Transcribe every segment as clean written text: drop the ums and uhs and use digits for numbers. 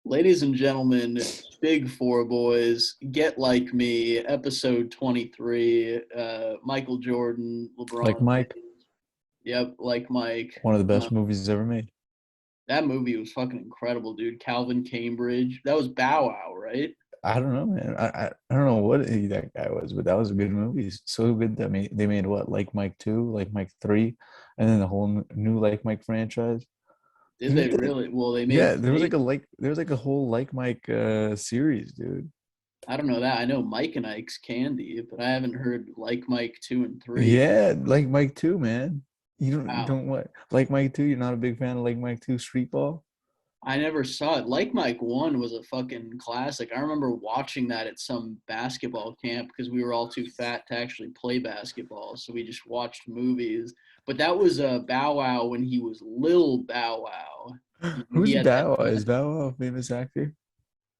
Ladies and gentlemen, Big Four Boys, Get Like Me, episode 23. Michael Jordan, Like LeBron Mike, James. Yep, like Mike. one of the Uh, best movies ever made. that movie was fucking incredible, dude. Calvin Cambridge. That was Bow Wow, right? I don't know, man. I don't know what that guy was, but that was a good movie. So good that they made what, Like Mike 2, Like Mike 3, and then the whole new Like Mike franchise. Did Even they the, really? Well, they made yeah, they. there was like a whole Like Mike series, dude. I don't know that. I know Mike and Ike's Candy, but I haven't heard Like Mike 2 and 3. Yeah, Like Mike 2, man. You Wow. don't what Like Mike 2? You're not a big fan of Like Mike 2 Street Ball? I never saw it. Like Mike 1 was a fucking classic. I remember watching that at some basketball camp because we were all too fat to actually play basketball. So we just watched movies. But that was Bow Wow when he was Lil Bow Wow. And he Who's had Bow Wow? Is Bow Wow a famous actor?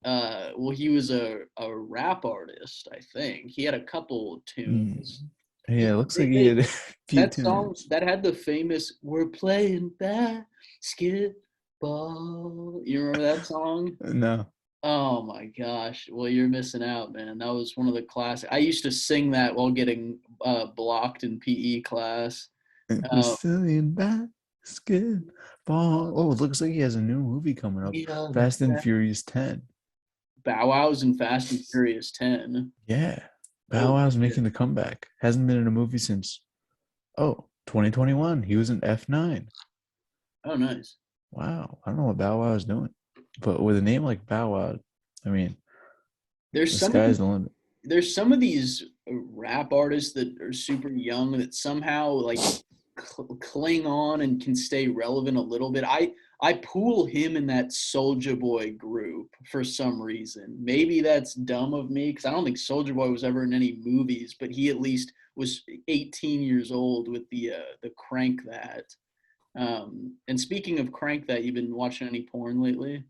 well, he was a rap artist, I think. He had a couple Mm. tunes. Yeah, it looks like he They had a few that song tunes. that had the famous "We're playing basketball." You remember that song? No. Oh my gosh. Well, you're missing out, man. That was one of the classic. I used to sing that while getting blocked in PE class. We're Uh, still in basketball. Oh, it looks like he has a new movie coming up. we are the Fast and best. Furious 10. Bow Wow's in Fast and Furious 10. Yeah. Bow Holy Wow's shit. making the comeback. Hasn't been in a movie since, 2021. He was in F9. Oh, nice. Wow. I don't know what Bow Wow is doing. But with a name like Bow Wow, I mean, There's the some of sky's these the limit. there's some of these rap artists that are super young that somehow like cling on and can stay relevant a little bit. I pool him in that Soldier Boy group for some reason. Maybe that's dumb of me because I don't think Soldier Boy was ever in any movies, but he at least was 18 years old with the Crank That. And speaking of Crank That, you've been watching any porn lately?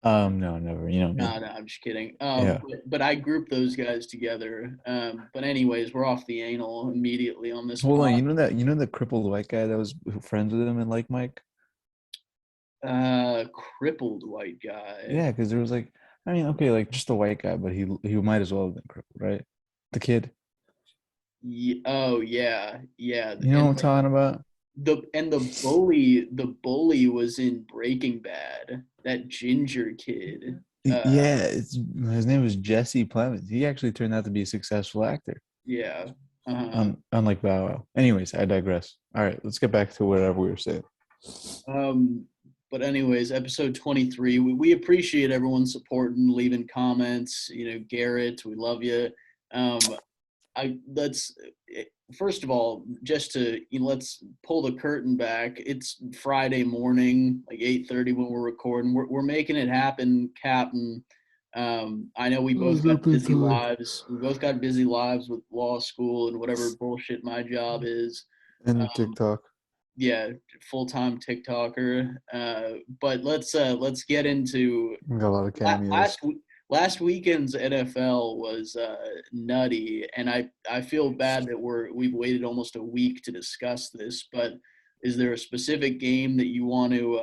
No, never. You know me. No, I'm just kidding. Yeah. But I grouped those guys together. But anyways, we're off the anal immediately on this Hold on, pod. you know the crippled white guy that was friends with him and like Mike? Crippled white guy. Yeah, because there was like, I mean, okay, like just a white guy, but he might as well have been crippled, right? The kid. Oh yeah, yeah. You know what I'm talking about? The bully was in Breaking Bad. That ginger kid. Yeah, his name was Jesse Plemons. He actually turned out to be a successful actor, Yeah. Uh-huh. unlike Bow Wow. Anyways, I digress. All right, let's get back to whatever we were saying. Um, but anyways, episode 23. We appreciate everyone supporting, leaving comments. You know, Garrett, we love you. Um, I let's first of all, just to let's pull the curtain back. It's Friday morning, like 8:30 when we're recording. We're making it happen, Captain. I know we I both was got up in busy time. lives. We both got busy lives with law school and whatever bullshit my job is. And Um, TikTok. yeah, full-time TikToker. But let's get into We got a lot of la- cameos. last last weekend's NFL was nutty, and I feel bad that we've waited almost a week to discuss this. But is there a specific game that you want to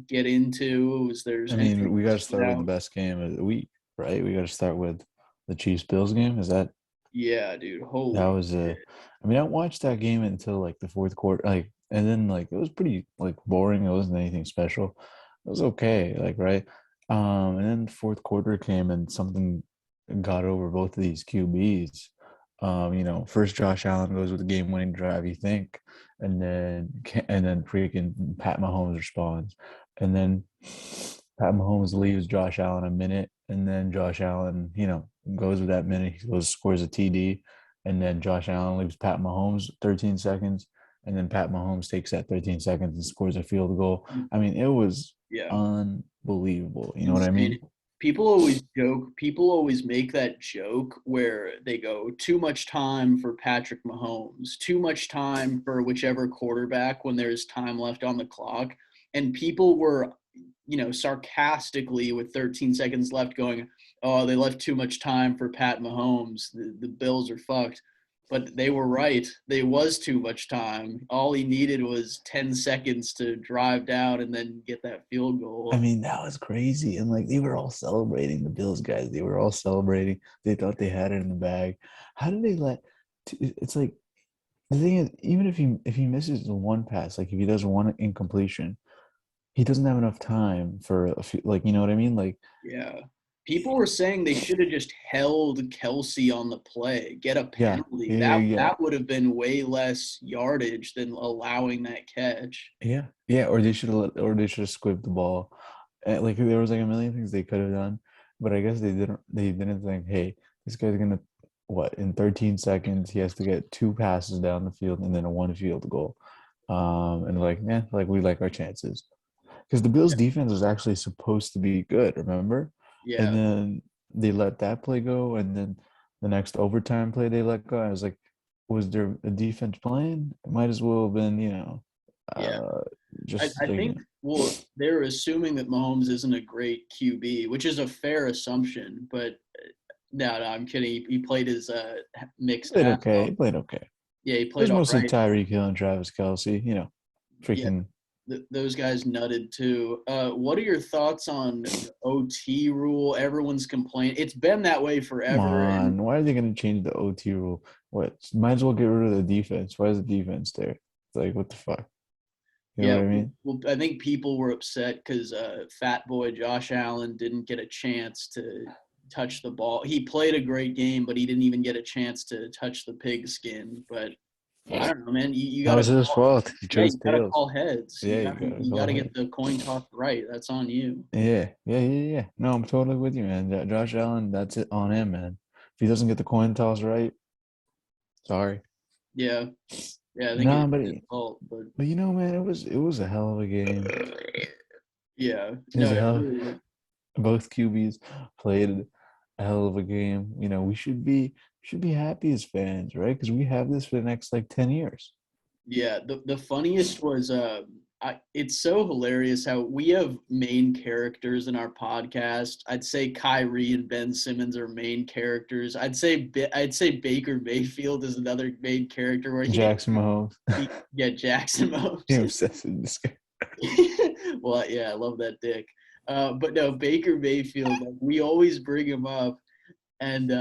get into? Is there I anything mean, we got that to stood start with the out? best game of the week, right? We got to start with the Chiefs Bills game. Is that Yeah, dude. that Holy was shit. a? I mean, I watched that game until like the fourth quarter, like, and then like it was pretty like boring. It wasn't anything special. It was okay, like right. And then the fourth quarter came and something got over both of these QBs. First Josh Allen goes with the game-winning drive, you think, and then freaking Pat Mahomes responds, and then Pat Mahomes leaves Josh Allen a minute, and then Josh Allen, goes with that minute, he goes scores a TD, and then Josh Allen leaves Pat Mahomes 13 seconds, and then Pat Mahomes takes that 13 seconds and scores a field goal. I mean, it was Yeah. unbelievable. You know what I Insane. mean? People always make that joke where they go too much time for Patrick Mahomes, too much time for whichever quarterback when there's time left on the clock. And people were, sarcastically with 13 seconds left going, oh, they left too much time for Pat Mahomes. The Bills are fucked. But they were right. There was too much time. All he needed was 10 seconds to drive down and then get that field I goal. mean, that was crazy. And like they were all celebrating, the Bills guys. They were all celebrating. They thought they had it in the bag. How did they let it's like the thing is, even if he misses the one pass, like if he does one incompletion, he doesn't have enough time for a few, like you know what I mean? Like Yeah. People were saying they should have just held Kelsey on the play, get a yeah, penalty. yeah, That yeah, that would have been way less yardage than allowing that catch. yeah, yeah. Or they should have squibbed the ball. And, like there was like a million things they could have done, but I guess they didn't. They didn't think, hey, this guy's gonna what in 13 seconds he has to get two passes down the field and then a one field goal. And like, yeah, like we like our chances. Because the Bills' defense was actually supposed to be good, remember? And Yeah. then they let that play go, and then the next overtime play they let go. I was like, was there a defense playing? It might as well have been, Yeah. uh, I, just I like think, well, they're assuming that Mahomes isn't a great QB, which is a fair assumption, but no, I'm kidding. He played his mixed played ass okay. off. He played okay. Yeah, he It was played all mostly right. Tyreek Hill and Travis Kelsey. Yeah, Freaking those guys nutted too. What are your thoughts on the OT rule? Everyone's complaining. It's been that way come forever, and on. Why are they gonna change the OT rule? What? Might as well get rid of the defense. Why is the defense there? It's like what the fuck? You know yeah, what I mean? well, I think people were upset because Fat Boy Josh Allen didn't get a chance to touch the ball. He played a great game, but he didn't even get a chance to touch the pigskin. But I don't know, man. You That got to was his call. fault. He Yeah, chose you got to tails. call heads. Yeah, you gotta You got go to get ahead. the coin toss right. That's on you. Yeah. No, I'm totally with you, man. Josh Allen, that's it on him, man. If he doesn't get the coin toss right, sorry. Yeah, yeah. I think Nah, it's but his fault, but man, it was a hell of a game. yeah, It was no, a it hell. really, Both QBs played a hell of a game. We should be happy as fans, right? Because we have this for the next like 10 years. yeah. The funniest was it's so hilarious how we have main characters in our podcast. I'd say Kyrie and Ben Simmons are main characters. I'd say Baker Mayfield is another main character where he didn't Jackson Mahomes, get Jackson you're Mahomes. obsessed with this guy. Well, yeah, I love that dick. But no, Baker Mayfield, like, we always bring him up, and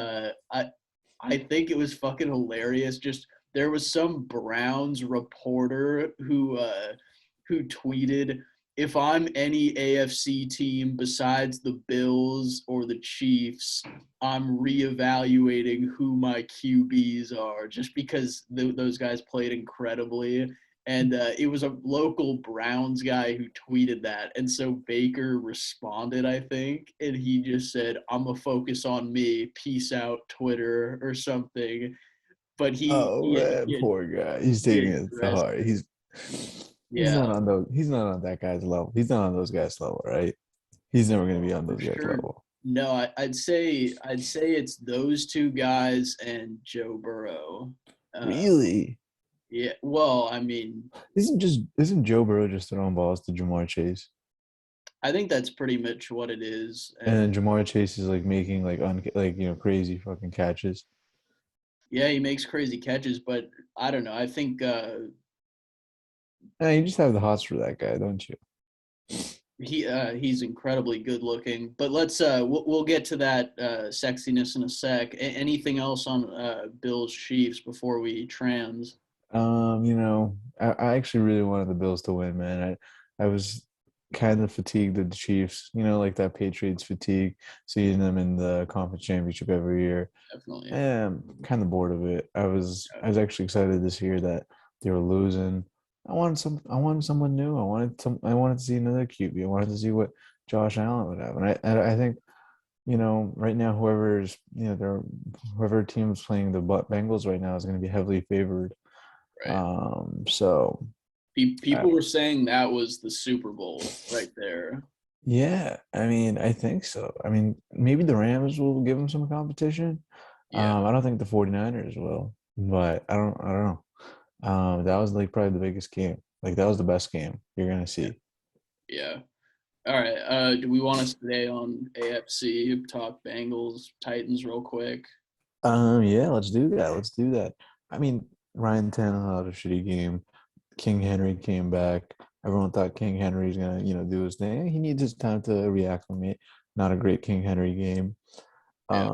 I think it was fucking hilarious. Just there was some Browns reporter who tweeted, "If I'm any AFC team besides the Bills or the Chiefs, I'm reevaluating who my QBs are, just because those guys played incredibly." And it was a local Browns guy who tweeted that. And so Baker responded, I think, and he just said, "I'm going to focus on me. Peace out, Twitter," or something. But Oh man, he had, poor guy. He's he had taking it to addressed heart. it. He's Yeah, not on those. He's not on that guy's level. He's not on those guys' level, right? He's never gonna be on for those guys' sure. level. No, I'd say it's those two guys and Joe Burrow. Uh, Really? yeah, well, I mean, Isn't Joe Burrow just throwing balls to Jamar Chase? I think that's pretty much what it is. And And then Jamar Chase is like making like crazy fucking catches. yeah, he makes crazy catches, but I don't know. I think And you just have the hots for that guy, don't you? he's incredibly good looking. But we'll get to that sexiness in a sec. Anything else on Bills Chiefs before we trans? I actually really wanted the Bills to win, man. I was kind of fatigued of the Chiefs, like that Patriots fatigue, seeing them in the conference championship every year. Definitely. And I'm kind of bored of it. I was actually excited this year that they were losing. I wanted someone new. I wanted to see another QB. I wanted to see what Josh Allen would have. And I think, right now whoever team's playing the Bengals right now is going to be heavily favored. Right. So I, People were saying that was the Super Bowl right there. yeah, I mean, I think so. I mean, maybe the Rams will give them some competition. Yeah. I don't think the 49ers will, but I don't know. That was like probably the biggest game. Like that was the best game you're gonna Yeah. see. Yeah. All right. Do we want to stay on AFC, talk Bengals, Titans real quick? Yeah, let's do that. Let's do that. I mean, Ryan Tannehill had a shitty game. King Henry came back. Everyone thought King Henry's gonna, do his thing. He needs his time to reacclimate. Not a great King Henry game. Yeah,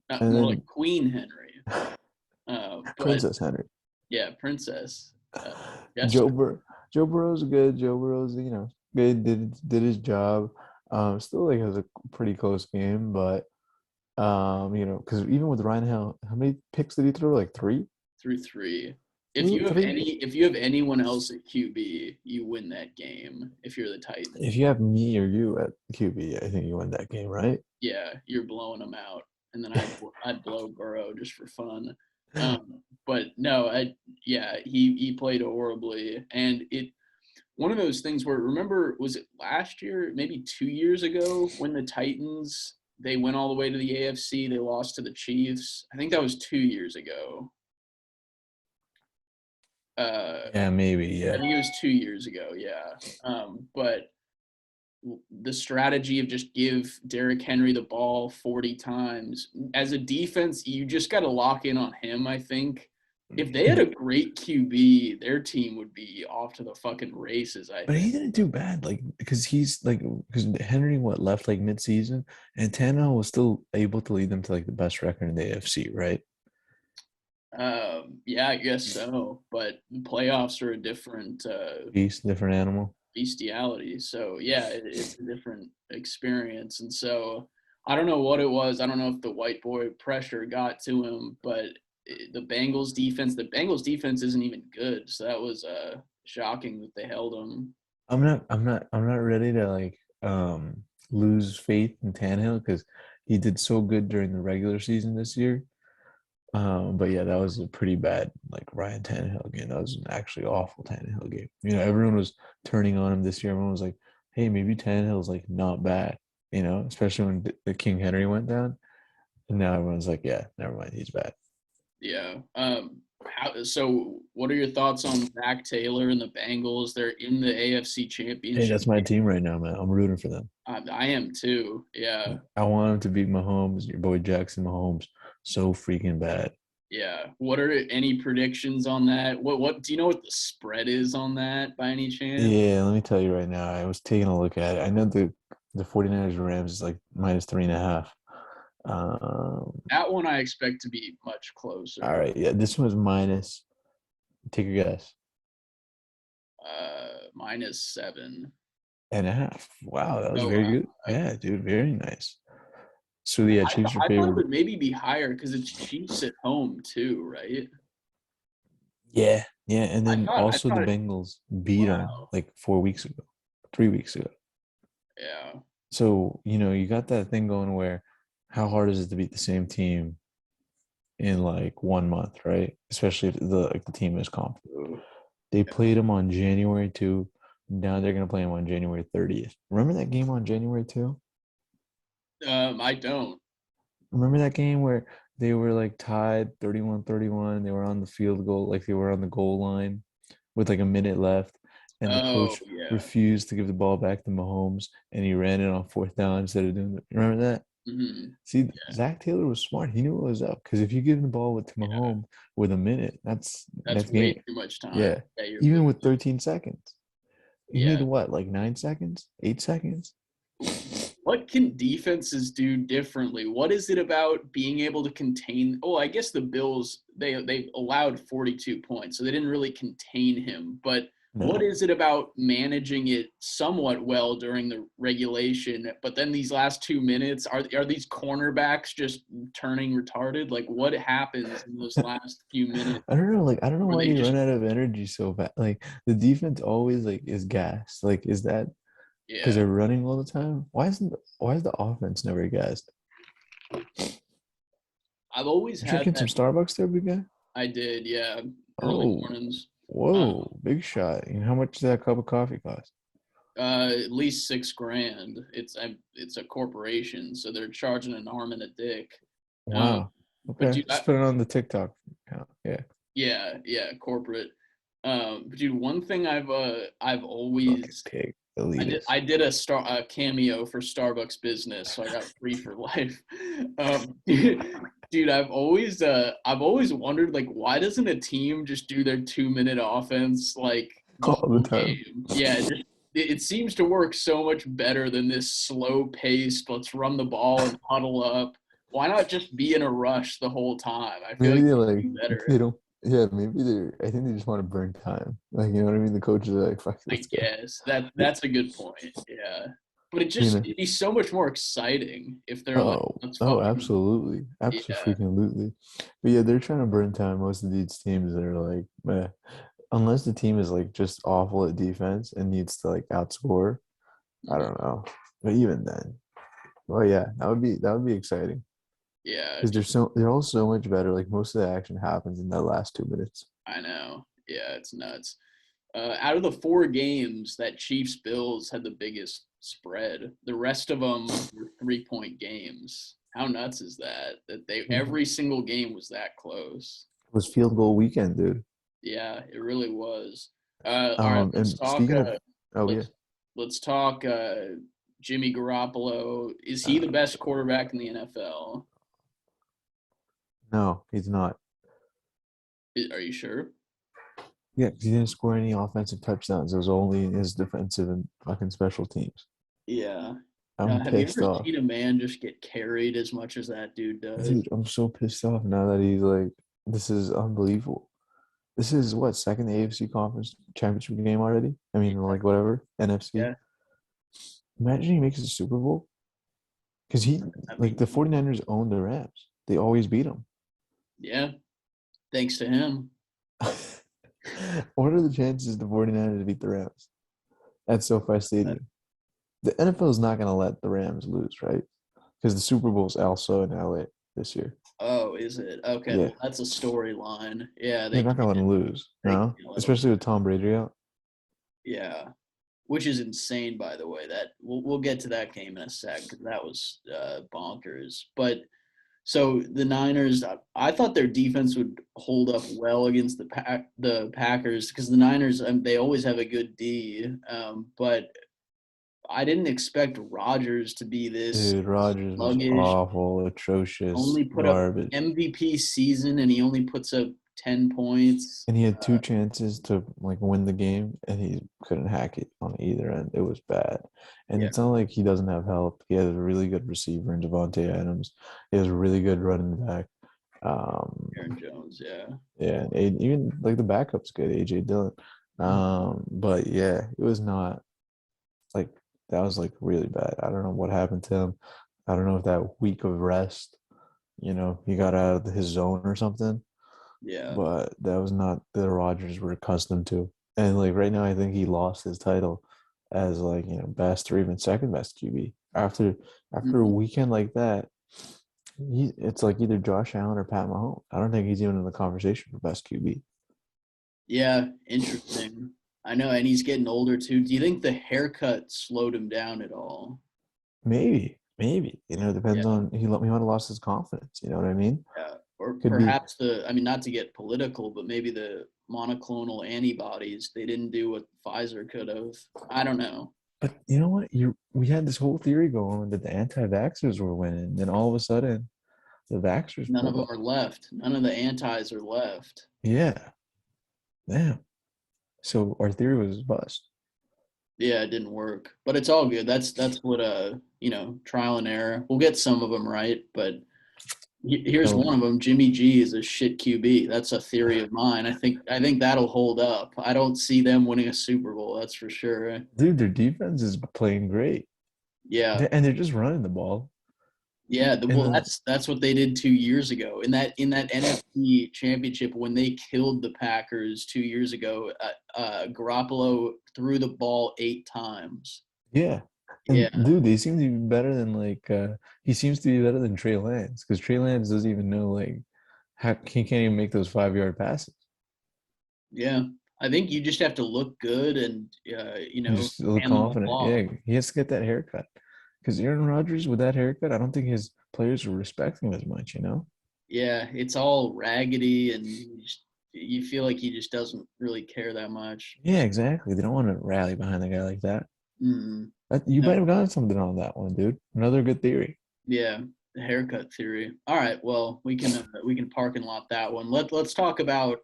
And more like then Queen Henry. But Princess Henry. yeah, Princess. Joe Jester. Bur- Joe Burrow's good. Joe Burrow's, good. Did his job. Still like has a pretty close game, but because even with Ryan Hill, how many picks did he throw? Like three? Through three. Threw three. If you have anyone else at QB, you win that game. If you're the Titans, If you have me or you at QB, I think you win that game, right? yeah, you're blowing them out. And then I'd blow Burrow just for fun. But no, he played horribly, and it one of those things where remember was it last year, maybe 2 years ago when the Titans they went all the way to the AFC, they lost to the Chiefs. I think that was 2 years ago. Uh, Yeah, maybe. I Yeah. think it was 2 years ago, yeah. But the strategy of just give Derrick Henry the ball 40 times as a defense, you just got to lock in on him. I think if they had a great QB, their team would be off to the fucking races. I But think. he didn't do bad, like because Henry left like mid-season, and Tannehill was still able to lead them to like the best record in the AFC, right? Yeah, I guess so. But playoffs are a different Beast, different animal. bestiality. So yeah, it's a different experience. And so I don't know what it was. I don't know if the white boy pressure got to him, but the Bengals defense isn't even good. So that was shocking that they held him. I'm not ready to lose faith in Tannehill because he did so good during the regular season this year. But yeah, that was a pretty bad like Ryan Tannehill game. That was an actually awful Tannehill game. Everyone was turning on him this year. Everyone was like, "Hey, maybe Tannehill's like not bad." Especially when the King Henry went down, and now everyone's like, "Yeah, never mind, he's bad." Yeah. So what are your thoughts on Zach Taylor and the Bengals? They're in the AFC Hey, Championship. that's my team right now, man. I'm rooting for them. I am too. Yeah. I want him to beat Mahomes, your boy Jackson Mahomes, so freaking bad. Yeah. What are any predictions on that? What do you know what the spread is on that by any chance? Yeah, let me tell you right now. I was taking a look at it. I know the 49ers Rams is like -3.5. That one I expect to be much All closer. right, yeah, this one's minus. Take a guess. -7. And a half. Wow, that was Oh very wow. good. Yeah, dude, very nice. So yeah, Chiefs are I thought it favored. would maybe be higher because it's Chiefs at home too, right? Yeah, yeah, and then I also the thought it, Bengals beat them wow. like 4 weeks ago, 3 weeks ago. Yeah. So you got that thing going where how hard is it to beat the same team in like 1 month, right? Especially if the team is competent. They played them on January 2. Now they're gonna play them on January 30th. Remember that game on January 2? I don't. Remember that game where they were like tied 31-31? They were on the field goal, like they were on the goal line with like a minute left, and the Oh coach yeah. refused to give the ball back to Mahomes, and he ran it on fourth down instead of doing it. Remember that? Hmm. See, Yeah. Zach Taylor was smart. He knew what was up because if you give the ball to Yeah. Mahomes with a minute, That's that's way game. too much time. Yeah, Yeah, you're even with losing. 13 seconds, he Yeah. needed what, like 9 seconds, 8 seconds? What can defenses do differently? What is it about being able to contain? Oh, I guess the Bills they allowed 42 points, so they didn't really contain him. But what No, is it about managing it somewhat well during the regulation, but then these last 2 minutes are these cornerbacks just turning retarded? Like what happens in those last few minutes I don't know. Like I don't know where why they they just run out of energy so bad. Like the defense always like is gassed. Like is that because yeah. they're running all the time? Why is the offense never gassed? I've always You had drinking some that. Starbucks there, big guy? I did, yeah, early Oh, mornings. whoa, big shot. How much does that cup of coffee cost? At least 6 grand. It's a corporation, so they're charging an arm and a dick. Um, Wow. but Okay, dude, just put it on the TikTok account. Yeah, yeah, corporate. But dude, one thing I've fucking always pig, I elitist. did a cameo for Starbucks Business, so I got free for life. Dude, I've always wondered like why doesn't a team just do their 2 minute offense like the All the whole time. game? Yeah, it seems to work so much better than this slow paced, let's run the ball and huddle up. Why not just be in a rush the whole time? I feel Maybe like they it'd like be better. they don't. Yeah, maybe they're. I think they just want to burn time. Like you know what I mean. The coaches are like, "Fuck, I let's go." guess that's a good point. Yeah. But You know. it'd be so much more exciting if they're like, Oh, let's oh, fucking absolutely, yeah. absolutely. But yeah, they're trying to burn time. Most of these teams are like, meh. Unless the team is like just awful at defense and needs to like outscore. I Mhm. don't know. But even then, well, yeah, that would be exciting Yeah, because just they're all so much better. Like most of the action happens in the last 2 minutes. I know. Yeah, it's nuts. Out of the four games, that Chiefs Bills had the biggest spread. The rest of them were 3 point games. How nuts is that? That they Mhm. every single game was that close. It was field goal weekend, dude. Yeah, it really was. All right, let's And talk. speaking of, oh yeah, Let's let's talk. Jimmy Garoppolo. Is he the uh, best quarterback in the NFL? no, he's not. Are you sure? Yeah, 'cause he didn't score any offensive touchdowns. It was only his defensive and fucking special teams. Yeah. I'm Have you pissed ever off. seen a man just get carried as much as that dude does? Dude, I'm so pissed off now that he's like, this is unbelievable. This is what, second AFC conference championship game already? I mean, like whatever, NFC. Yeah. Imagine he makes the Super Bowl. Because That'd like be the 49ers own the Rams. They always beat them. yeah. Thanks to him. What are the chances the 49ers beat the Rams at SoFi Uh, Stadium? The NFL is not going to let the Rams lose, right? Because the Super Bowl is also in LA this year. Oh, is it? Okay, Yeah, well that's a storyline. Yeah, they're not going to let them lose, they no? can't let them. Especially with Tom Brady out. Yeah. Which is insane, by the way. That we'll get to that game in a sec. 'Cause that was bonkers. But so the Niners, I thought their defense would hold up well against the Packers because the Niners they always have a good D, but I didn't expect Rodgers to be this Dude, Rodgers was sluggish. awful, atrocious, Only put up garbage. MVP season, and he only puts up 10 points. And he had two chances to like win the game, and he couldn't hack it on either end. It was bad. And Yeah, it's not like he doesn't have help. He has a really good receiver in Devontae Adams. He has a really good running back. Um, Aaron Jones. Yeah, yeah, and even like the backup's good, AJ Dillon. But yeah, it was not like that was like really bad. I don't know what happened to him. I don't know if that week of rest, he got out of his zone or something, yeah. but that was not the Rodgers we're accustomed to. And like right now, I think he lost his title as like best or even second best QB after a Mhm. weekend like that. It's like either Josh Allen or Pat Mahomes. I don't think he's even in the conversation for best QB. Yeah, interesting. I know, and he's getting older too. Do you think the haircut slowed him down at all? Maybe. It Yeah, depends on he might have lost his confidence. You know what I mean? yeah. Or Could be. perhaps I mean, not to get political, but maybe the monoclonal antibodies, they didn't do what Pfizer could have. I don't know. But you know what? We had this whole theory going that the anti-vaxxers were winning. Then all of a sudden, the vaxxers None of pulled them up. are left. None of the antis are left. Yeah, damn. So our theory was bust. Yeah, it didn't work, but it's all good. That's what trial and error. We'll get some of them right, but here's So, one of them. Jimmy G is a shit QB. That's a theory of mine. I think that'll hold up. I don't see them winning a Super Bowl. That's for sure. dude, their defense is playing great, Yeah, and they're just running the ball. yeah. And Well, then, that's what they did 2 years ago in that NFC Championship when they killed the Packers 2 years ago. Garoppolo threw the ball 8 times. yeah, and Yeah, dude, they seem to be better than he seems to be better than Trey Lance because Trey Lance doesn't even know like how he can't even make those 5 yard passes. yeah. I think you just have to look good and And just look handle the confident. ball. Yeah, he has to get that haircut. Because Aaron Rodgers with that haircut, I don't think his players will respect him as much. Yeah, it's all raggedy, and you feel like he just doesn't really care that much. Yeah, exactly. They don't want to rally behind a guy like that. Mm, You no, might have gotten something on that one, dude. Another good theory. yeah. haircut theory. All right, well, we can park and lot that one. Let's talk about,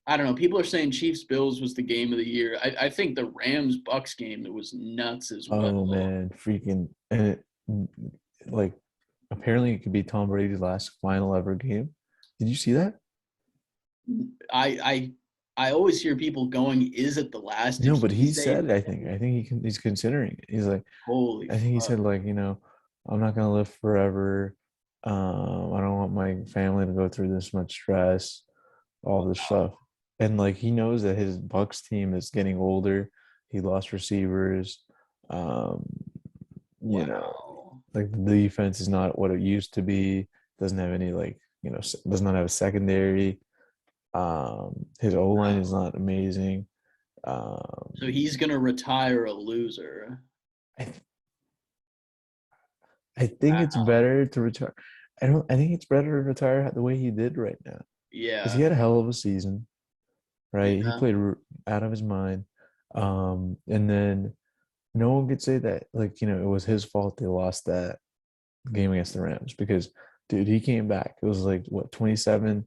I don't know. People are saying Chiefs Bills was the game of the year. I think the Rams Bucks game that was nuts as well. Oh man, freaking and like apparently it could be Tom Brady's last final ever game. Did you see that? I always hear people going, "Is it the last?" Did No, but he he say said that? I think he's considering it. He's like Holy I think he fuck! said like, I'm not gonna live forever. I don't want my family to go through this much stress, all this stuff. And like he knows that his Bucks team is getting older. He lost receivers. Um, you know, Wow! like the defense is not what it used to be. Doesn't have any like, does not have a secondary. His O line is Wow! not amazing. Um, So he's gonna retire a loser. I, I think it's better to retire. I think it's better to retire the way he did right now because he Yeah, had a hell of a season, right? He yeah, played out of his mind, and then no one could say that like it was his fault they lost that game against the Rams because dude he came back. It was like what 27-6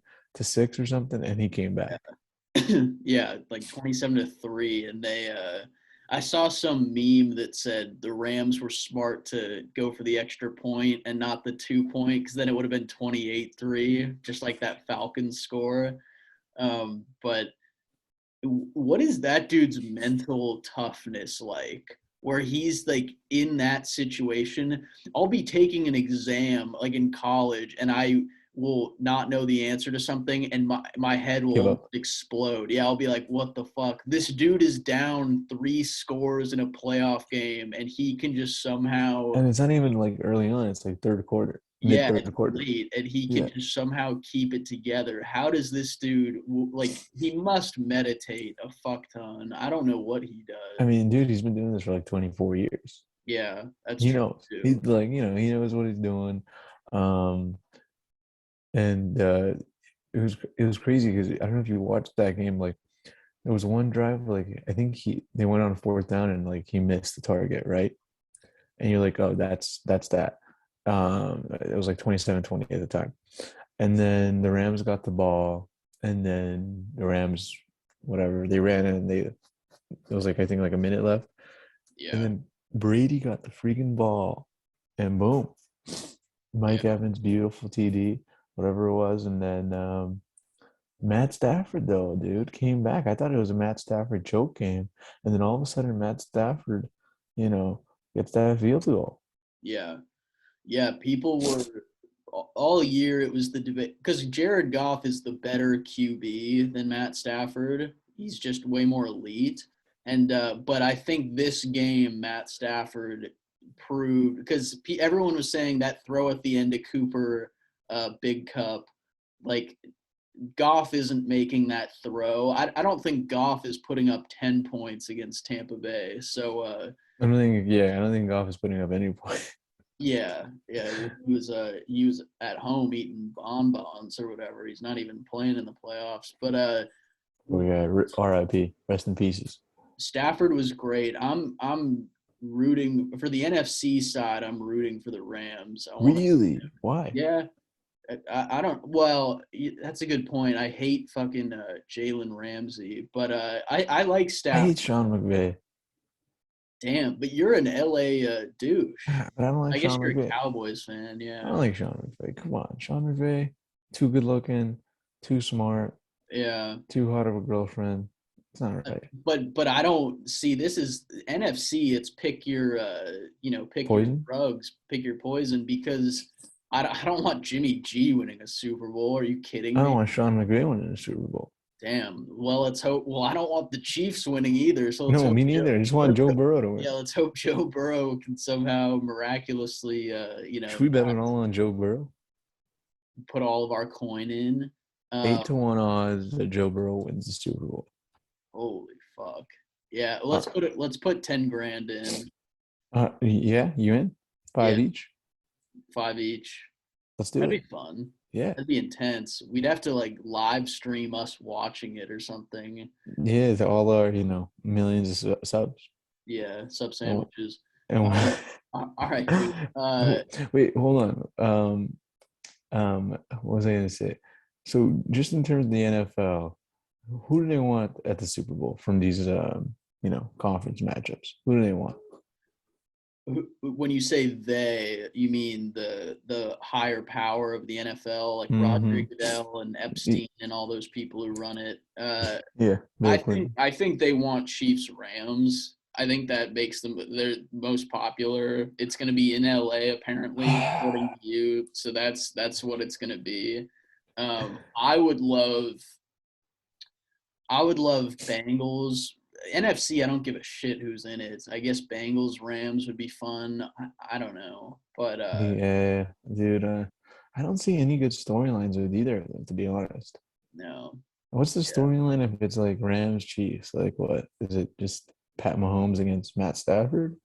or something, and he came back. yeah, like 27-3, and I saw some meme that said the Rams were smart to go for the extra point and not the 2 point, because then it would have been 28-3, just like that Falcons score. But what is that dude's mental toughness like? Where he's like in that situation. I'll be taking an exam like in college, and I will not know the answer to something, and my head will Give almost up, explode. Yeah, I'll be like, what the fuck? This dude is down 3 scores in a playoff game, and he can just somehow, and it's not even like early on. It's like third quarter, mid yeah, third it's quarter. late, and he can Yeah, just somehow keep it together. How does this dude, like, he must meditate a fuck ton. I don't know what he I does. mean, dude, he's been doing this for like 24 years. Yeah, that's He true knows. He's too. like, he knows what he's doing. Um, and it was crazy because I don't know if you watched that game. Like, there was one drive, like I think they went on fourth down and like he missed the target, right? And you're like, oh, that's that. It was like 27-20 at the time. And then the Rams got the ball, and then the Rams, whatever, they ran in and it was like I think like a minute left. And Yeah, then Brady got the freaking ball, and boom, yeah, Mike Evans, beautiful TD, whatever it was. And then Matt Stafford, though, dude, came back. I thought it was a Matt Stafford choke game. And then all of a sudden, Matt Stafford, you know, gets that field goal. yeah, yeah. People were all year. It was the debate because Jared Goff is the better QB than Matt Stafford. He's just way more elite. And but I think this game, Matt Stafford proved, because everyone was saying that throw at the end to Cooper, big cup, like Goff isn't making that throw. I don't think Goff is putting up 10 points against Tampa Bay. So I don't think Goff is putting up any point. yeah, yeah, he was at home eating bonbons or whatever. He's not even playing in the playoffs. But Oh yeah, RIP, rest in pieces. Stafford was great. I'm rooting for the NFC side. I'm rooting for the Rams. I want to. Really? Why? Yeah, I don't. Well, that's a good point. I hate fucking Jalen Ramsey, but I like I Stafford. hate Sean McVay, Damn, but you're an LA douche. but I don't like I guess Sean you're a McVay. Cowboys fan. I Yeah, don't like Sean McVay. Come on, Sean McVay, too good looking, too smart, yeah. too hot of a girlfriend. It's not right. But I don't see, this is NFC. It's pick your pick your Poison? drugs, pick your poison, because I don't want Jimmy G winning a Super Bowl. Are you kidding I don't me? want Sean McVay winning the Super Bowl. Damn. Well, let's hope. Well, I don't want the Chiefs winning either. So let's No, hope me Joe. neither. I just want Joe Burrow to Yeah, win. let's hope Joe Burrow can somehow miraculously, Should we bet it all on Joe Burrow? put all of our coin in. Eight Um, to one odds that Joe Burrow wins the Super Bowl. Holy fuck. Yeah, Uh, let's put 10 grand in. yeah, you in? Yeah, Five each. five each. Let's do That'd it. be fun. Yeah, That'd be intense. We'd have to like live stream us watching it or something. yeah. All our millions of subs. Yeah, sub And, sandwiches. and Um, All right, dude. Wait, hold on. What was I gonna say? So just in terms of the NFL, who do they want at the Super Bowl from these conference matchups? Who do they want? When you say they, you mean the higher power of the NFL, like Roger Mm-hmm. Goodell and Epstein and all those people who run it. Yeah, I Bill think Clinton. I think they want Chiefs Rams. I think that makes them their most popular. It's going to be in LA apparently, according to you. So that's what it's going to be. I would love Bengals. NFC, I don't give a shit who's in it. I guess Bengals Rams would be fun. I don't know, but Yeah, dude. I don't see any good storylines with either of them, to be honest. no. What's the Yeah. storyline if it's like Rams Chiefs? Like, what is it? Just Pat Mahomes against Matt Stafford?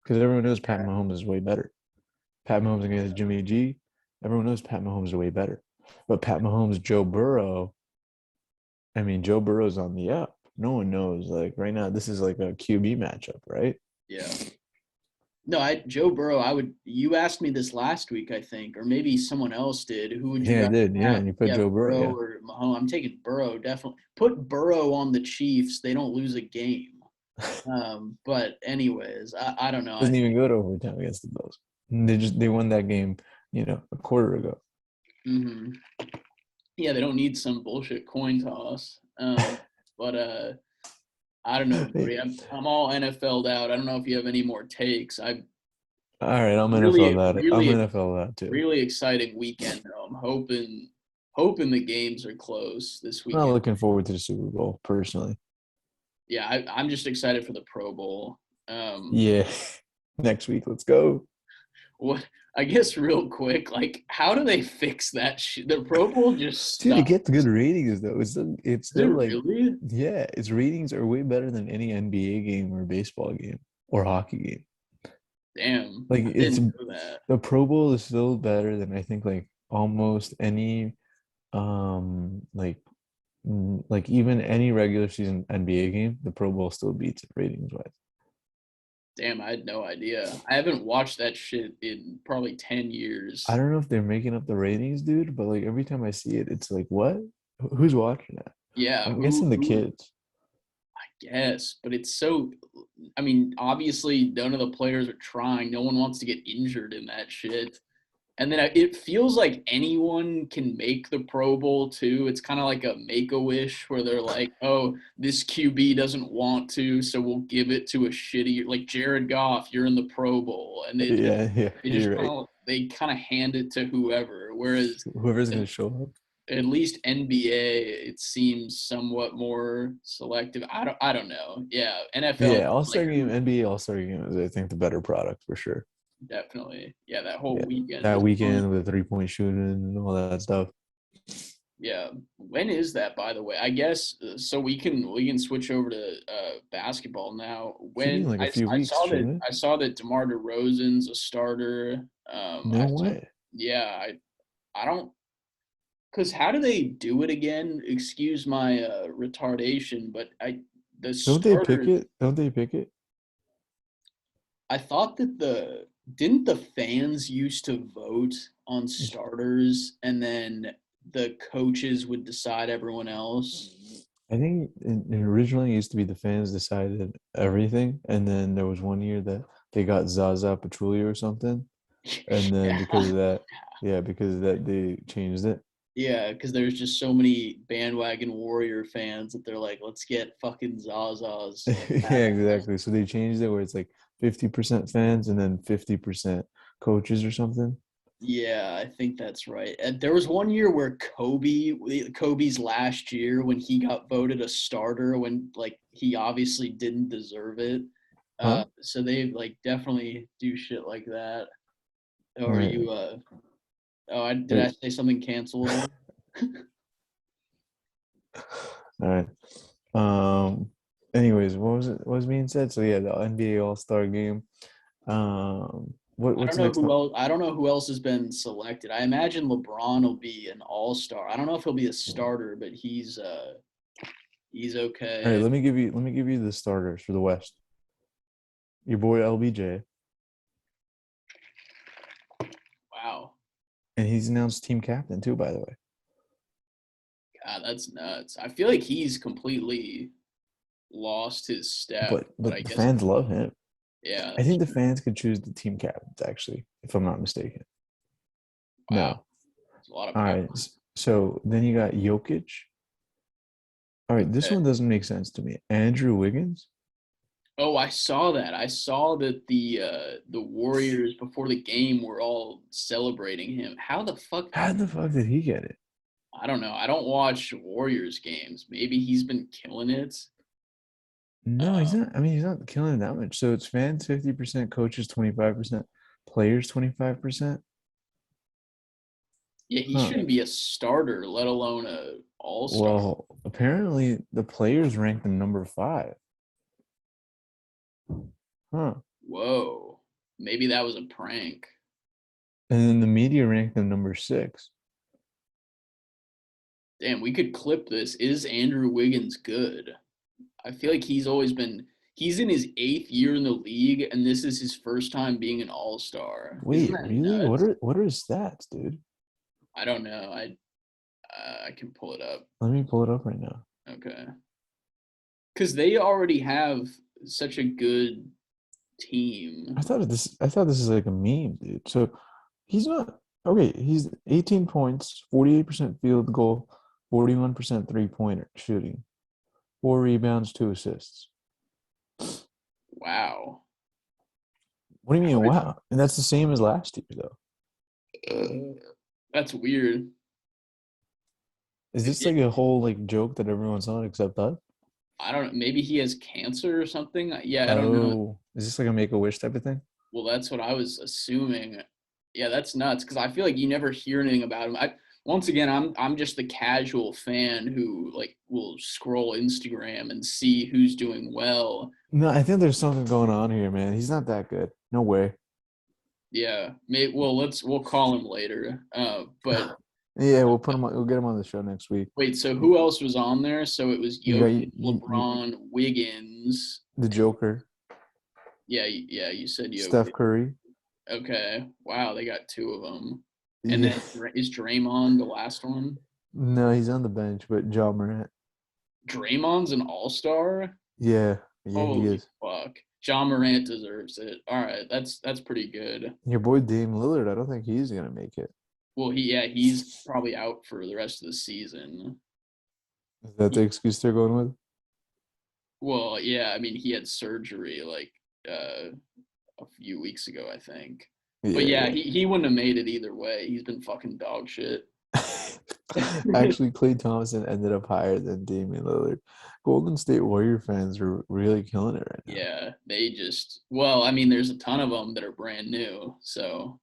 Because everyone knows Pat Mahomes is way better. Pat Mahomes against Jimmy G. Everyone knows Pat Mahomes is way better. But Pat Mahomes, Joe Burrow. I mean, Joe Burrow's on the up. No one knows. Like right now, this is like a QB matchup, right? Yeah. No, Joe Burrow. I would. You asked me this last week, I think, or maybe someone else did. Who would you Yeah, I rather did. Yeah, have? and you put Yeah, Joe Burrow. Burrow Yeah, or Mahomes? I'm taking Burrow. Definitely put Burrow on the Chiefs. They don't lose a game. But anyways, I don't know. I doesn't think. even go to overtime against the Bills. They won that game, a quarter ago. Hmm. Yeah, they don't need some bullshit coin toss. But I don't know, Hey, Bree. I'm all NFL'd out. I don't know if you have any more takes. I all right, I'm NFL really, that. I'm really, NFL that too. really exciting weekend though. I'm hoping the games are close this I'm not weekend. looking forward to the Super Bowl personally. Yeah, I'm just excited for the Pro Bowl. Um, Yeah, next week, let's go. what I guess real quick, like how do they fix that shit? The Pro Bowl just Dude, it stuck. gets good ratings though. It's Is it still like, really? yeah, its ratings are way better than any NBA game or baseball game or hockey game. Damn, Like I it's didn't know that. the Pro Bowl is still better than I think like almost any like like even any regular season NBA game, the Pro Bowl still beats it ratings wise. Damn, I had no idea. I haven't watched that shit in probably 10 I years. don't know if they're making up the ratings, dude, but like every time I see it, it's like, what? Who's watching that? Yeah, I'm guessing the who kids. I guess, but it's so I mean, obviously none of the players are trying. No one wants to get injured in that shit. And then it feels like anyone can make the Pro Bowl too. It's kind of like a make-a-wish where they're like, "Oh, this QB doesn't want to, so we'll give it to a shitty like Jared Goff, you're in the Pro Bowl." And Yeah, yeah, they just you're right. kind of hand it to whoever. Whereas Whoever's gonna show up. at least NBA, it seems somewhat more selective. I don't know. Yeah, NFL Yeah, is All like Star Game, who NBA All Star Game is I think the better product for sure. definitely. Yeah, that whole Yeah, weekend that was fun. weekend with 3-point shooting and all that stuff. Yeah. When is that, by the way? I guess so. We can switch over to basketball now. Should be in When like a few I weeks, saw that shouldn't it? DeMar DeRozan's a starter. I No saw. way. Yeah, I don't. Because how do they do it again? Excuse my retardation, but the Don't they pick starters. it? Don't they pick it? I thought that didn't the fans used to vote on starters and then the coaches would decide everyone else? I think it originally used to be the fans decided everything, and then there was one year that they got Zaza Pachulia or something, and then because Yeah. of that, yeah, because of that they changed it. Yeah, because there's just so many bandwagon Warrior fans that they're like, let's get fucking Zaza's. Yeah, exactly. So they changed it where it's like 50% fans and then 50% coaches or something. Yeah, I think that's right. And there was one year where Kobe's last year when he got voted a starter when like he obviously didn't deserve it. Huh? So they like definitely do shit like that. All Or right. you oh, did I Wait. say something cancelable? All right. Um. Anyways, what was it? What was being said? So yeah, the NBA All Star Game. I don't What's know next who on? else. I don't know who else has been selected. I imagine LeBron will be an all-star. I don't know if he'll be a starter, but he's All right. okay. Let me give you the starters for the West. Your boy LBJ. And he's announced team captain too, by the way. God, that's nuts. I feel like he's completely lost his step, but I But the guess fans love him. yeah, I that's think the true. fans could choose the team captains, actually, if I'm not mistaken. Wow, No. it's a lot of All power. right. So then you got Jokic. All right, this Okay. one doesn't make sense to me. Andrew Wiggins. Oh, I saw that. I saw that the Warriors before the game were all celebrating him. How the fuck? How the fuck did he get it? I don't know. I don't watch Warriors games. Maybe he's been killing it. No, he's Uh, not. I mean, he's not killing it that much. So it's fans 50%, coaches 25%, players 25%. yeah, he Huh. shouldn't be a starter, let alone a all-star. Well, apparently the players ranked him number 5. Huh. Whoa. Maybe that was a prank. And then the media ranked him number 6. Damn, we could clip this. Is Andrew Wiggins good? I feel like he's in his 8th year in the league, and this is his first time being an all-star. Isn't Wait, that really? nuts? What are his stats, dude? I don't know. I can pull it up. Let me pull it up right now. Okay. Because they already have such a good team. I thought this is like a meme, dude. So he's not okay. He's 18 points, 48% field goal, 41% three-pointer shooting, 4 rebounds, 2 assists. Wow. What do you How mean? did Wow. And that's the same as last year, though. that's weird. Is this It- like a whole like joke that everyone's on except us? I don't know. Maybe he has cancer or something. Yeah, I don't know. Oh, is this like a make a wish type of thing? Well, that's what I was assuming. Yeah, that's nuts because I feel like you never hear anything about him. Once again, I'm just the casual fan who like will scroll Instagram and see who's doing well. No, I think there's something going on here, man. He's not that good. No way. Yeah, well, we'll call him later. But Yeah, we'll put him on. We'll get him on the show next week. wait, so who else was on there? So it was You got Jokic, LeBron, Wiggins. the Joker, Yeah, yeah, you said Steph Jokic. Curry. Okay, wow, they got two of them. And Yeah. then is Draymond the last one? No, he's on the bench, but John Morant. Draymond's an all-star? Yeah, yeah, he Holy is. fuck. John Morant deserves it. All right, that's pretty good. Your boy Dame Lillard. I don't think he's gonna make it. Well, he's probably out for the rest of the season. Is that the He, excuse they're going with? well, yeah, I mean he had surgery like a few weeks ago, I think. But yeah, Yeah, he wouldn't have made it either way. He's been fucking dog shit. yeah. Actually, Klay Thompson ended up higher than Damian Lillard. Golden State Warrior fans are really killing it right now. Yeah, they just well, I mean, there's a ton of them that are brand new. So,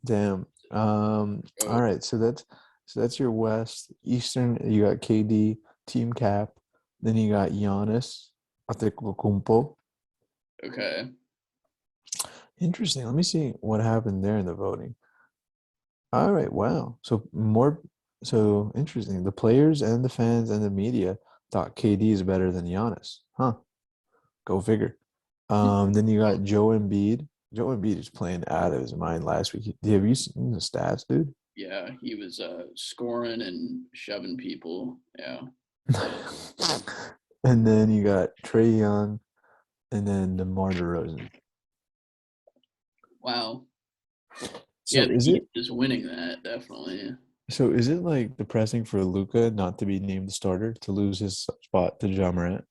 Damn. oh, All right. So that's your West. Eastern. You got KD, Team Cap. Then you got Giannis Antetokounmpo. okay. Interesting. Let me see what happened there in the voting. All right. Wow. So interesting. The players and the fans and the media thought KD is better than Giannis. Huh. Go figure. Then you got Joe Embiid. Joe Embiid is playing out of his mind last week. Have you seen the stats, dude? Yeah, he was scoring and shoving people. Yeah. And then you got Trey Young and then DeMar DeRozan. Wow. Yeah, So the is Heat it is winning that definitely. so is it like depressing for Luca not to be named the starter to lose his spot to John Morant?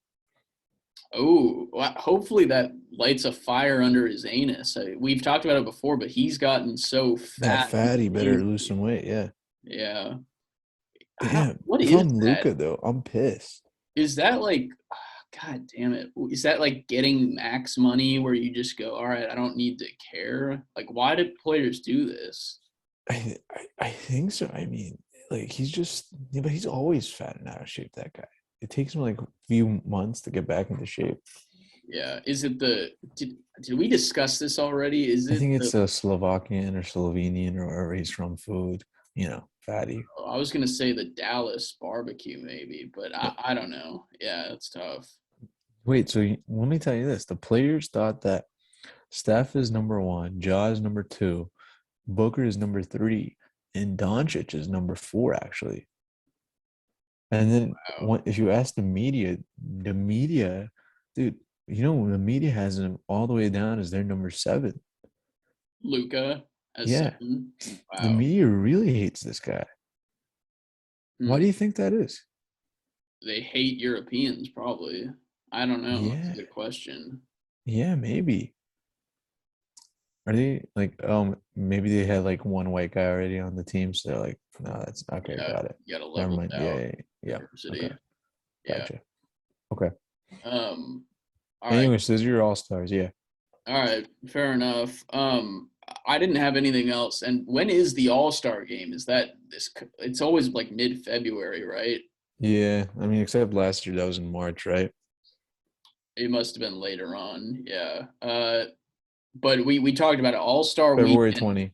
Oh, well, hopefully that lights a fire under his anus. We've talked about it before, but he's gotten so That fat. fatty better lose some weight, yeah. Yeah. I don't. Damn. What If is I'm that? Luca though, I'm pissed. Is that like? God damn it! Is that like getting max money where you just go, all right, I don't need to care? Like, why do players do this? I think so. I mean, like he's just yeah, but he's always fat and out of shape, that guy. It takes him like a few months to get back into shape. Yeah. Is it the? Did we discuss this already? Is I it think the? it's a Slovakian or Slovenian or wherever he's from food, fatty. I was gonna say the Dallas barbecue maybe, but I don't know. Yeah, it's tough. Wait, so let me tell you this. The players thought that Steph is number one, Ja is number two, Booker is number three, and Doncic is number 4 actually. And then Wow. if you ask the media, dude, the media has him all the way down as their number 7. Luca as Yeah, 7. the Wow. media really hates this guy. Why Hmm. do you think that is? They hate Europeans, probably. I don't know. That's a Yeah, good question. yeah, maybe. Are they like maybe they had like one white guy already on the team, so they're like, no, that's okay, Yeah, got it. you got to Never level mind. it Yeah, out. yeah, yeah. Okay, Diversity. Yeah. gotcha. Okay. Um. All right. Anyways, those are your all stars. Yeah. All right. Fair enough. I didn't have anything else. And when is the All Star game? Is that this? It's always like mid-February, right? Yeah. I mean, except last year that was in March, right? It must have been later on. Yeah. But we talked about it. All Star February Weekend. 20.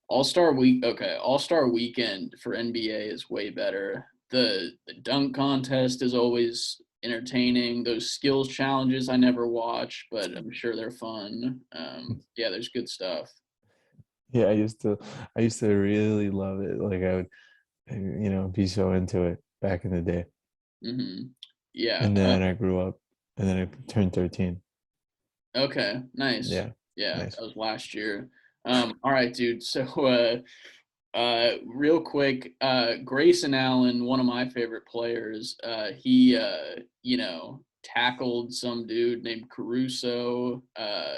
All Star Week. Okay. All Star Weekend for NBA is way better. The dunk contest is always entertaining. Those skills challenges I never watch, but I'm sure they're fun. Yeah, there's good stuff. Yeah, I used to really love it. Like I would, be so into it back in the day. Hmm. Yeah. And then I grew up and then I turned 13. Okay. Nice. Yeah. Yeah, Nice. that was last year. All right, dude. So, real quick, Grayson Allen, one of my favorite players, he, tackled some dude named Caruso.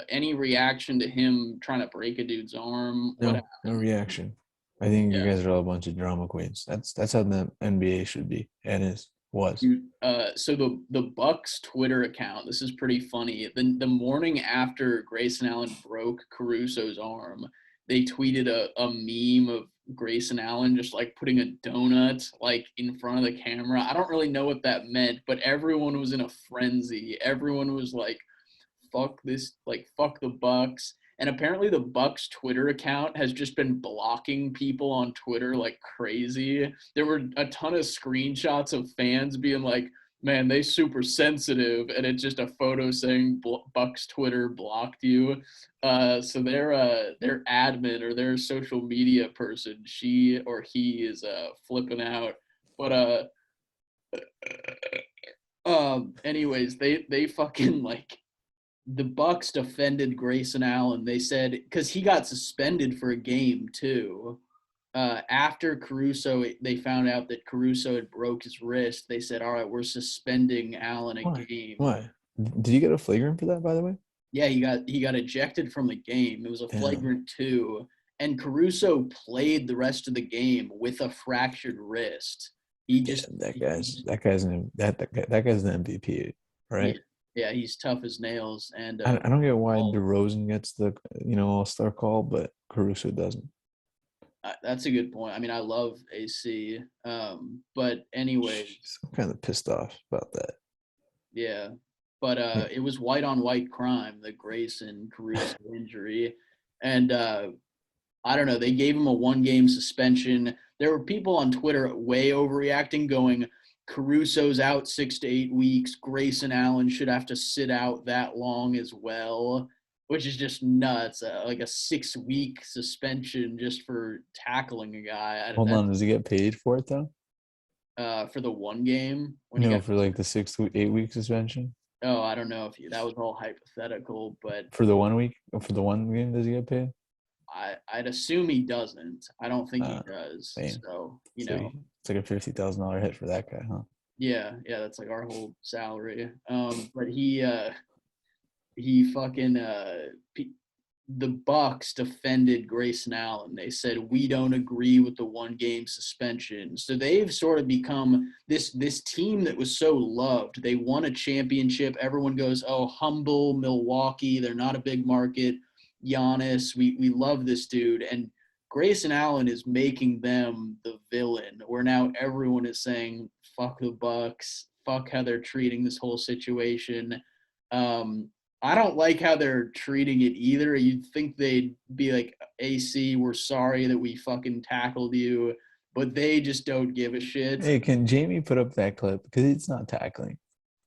Any reaction to him trying to break a dude's arm? What No happened? reaction. I think you Yeah. guys are all a bunch of drama queens. That's how the NBA should be and was. Dude, so the Bucks Twitter account, this is pretty funny. The morning after Grayson Allen broke Caruso's arm, they tweeted a meme of Grayson Allen just like putting a donut like in front of the camera. I don't really know what that meant, but everyone was in a frenzy. Everyone was like, fuck this, like fuck the Bucks. And apparently the Bucks Twitter account has just been blocking people on Twitter like crazy. There were a ton of screenshots of fans being like, "Man, they super sensitive," and it's just a photo saying Bucks Twitter blocked you. So their admin or their social media person, she or he is flipping out. But anyways, they fucking like the Bucks defended Grayson Allen. They said because he got suspended for a game too. After Caruso, they found out that Caruso had broke his wrist. They said, "All right, we're suspending Allen a Why? game." Why? Did you get a flagrant for that, by the way? Yeah, he got ejected from the game. It was a Damn. flagrant 2, and Caruso played the rest of the game with a fractured wrist. He Yeah, just, that he guy's just that guy's an that guy's the MVP, yeah, right? yeah, he's tough as nails, and I don't get why DeRozan gets the All-Star call, but Caruso doesn't. That's a good point. I mean, I love AC, but anyways, I'm kind of pissed off about that. yeah. But Yeah. it was white on white crime, the Grayson Caruso injury, and I don't know. They gave him a 1 game suspension. There were people on Twitter way overreacting, going, "Caruso's out 6 to 8 weeks. Grayson Allen should have to sit out that long as well," which is just nuts. Like a 6 week suspension just for tackling a guy. Hold That on, does he get paid for it though? for the 1 game when he No, got. for like the 8 week suspension. Oh, I don't know if that was all hypothetical, but For the 1 week, for the 1 game, does he get paid? I'd assume he doesn't. I don't think he Uh, does. Same. So So it's like a $50,000 hit for that guy, huh? yeah, yeah, that's like our whole salary. But he fucking the Bucks defended Grayson Allen. They said we don't agree with the 1 game suspension. So they've sort of become this team that was so loved. They won a championship. Everyone goes, "Oh, humble Milwaukee. They're not a big market. Giannis, we love this dude." And Grayson Allen is making them the villain. Where now everyone is saying, "Fuck the Bucks. Fuck how they're treating this whole situation." Um, I don't like how they're treating it either. You'd think they'd be like, "AC, we're sorry that we fucking tackled you," but they just don't give a shit. Hey, can Jamie put up that clip? Because it's not tackling.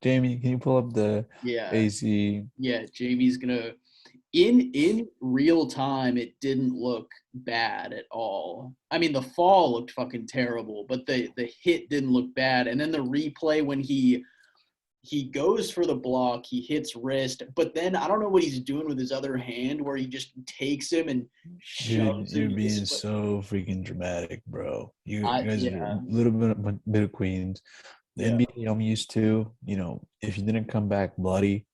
Jamie, can you pull up the Yeah, AC? yeah. Jamie's gonna. in real time, it didn't look bad at all. I mean, the fall looked fucking terrible, but the hit didn't look bad. And then the replay when he goes for the block, he hits wrist, but then I don't know what he's doing with his other hand where he just takes him and Dude, shoves him you're to the being split. so freaking dramatic, bro. You guys are a Yeah, little bit of queens. The yeah, NBA I'm used to, if you didn't come back bloody,